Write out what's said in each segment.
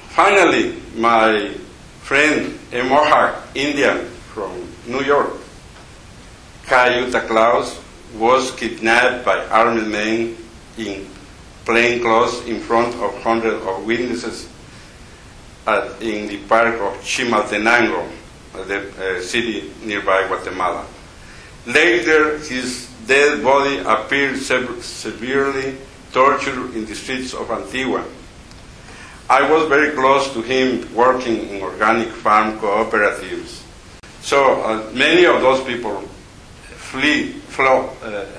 Finally, my friend, a Mohawk Indian from New York, Cayuta Claus, was kidnapped by armed men in plain clothes in front of hundreds of witnesses in the park of Chimaltenango, the city nearby Guatemala. Later, his dead body appeared severely tortured in the streets of Antigua. I was very close to him working in organic farm cooperatives. So many of those people fled,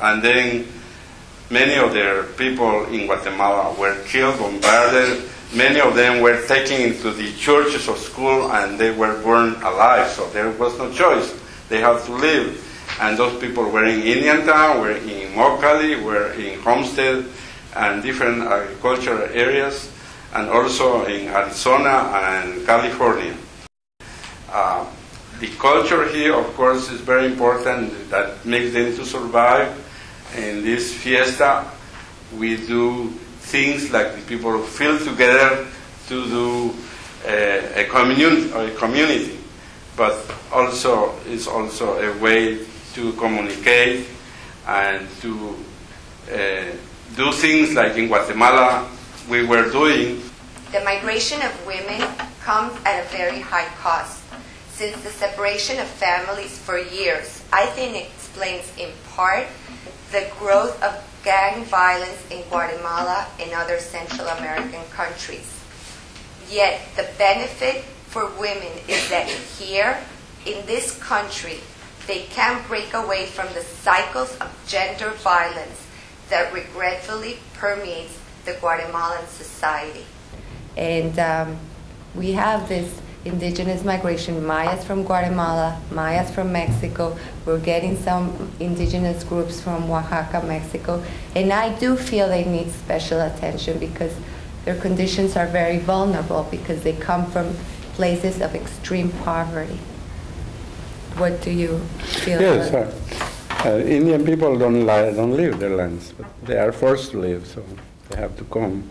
and then many of their people in Guatemala were killed, bombarded. Many of them were taken into the churches or school, and they were burned alive. So there was no choice; they had to leave. And those people were in Indiantown, were in Mocali, were in Homestead, and different agricultural areas, and also in Arizona and California. The culture here, of course, is very important. That makes them to survive. In this fiesta, we do things like the people feel together to do a community, but also it's also a way to communicate and to do things like in Guatemala we were doing. The migration of women comes at a very high cost. Since the separation of families for years, I think it explains in part the growth of gang violence in Guatemala and other Central American countries. Yet the benefit for women is that here, in this country, they can break away from the cycles of gender violence that regretfully permeates the Guatemalan society. And we have this indigenous migration, Mayas from Guatemala, Mayas from Mexico. We're getting some indigenous groups from Oaxaca, Mexico. And I do feel they need special attention because their conditions are very vulnerable because they come from places of extreme poverty. What do you feel? Yes, Indian people don't leave their lands, but they are forced to leave, so they have to come.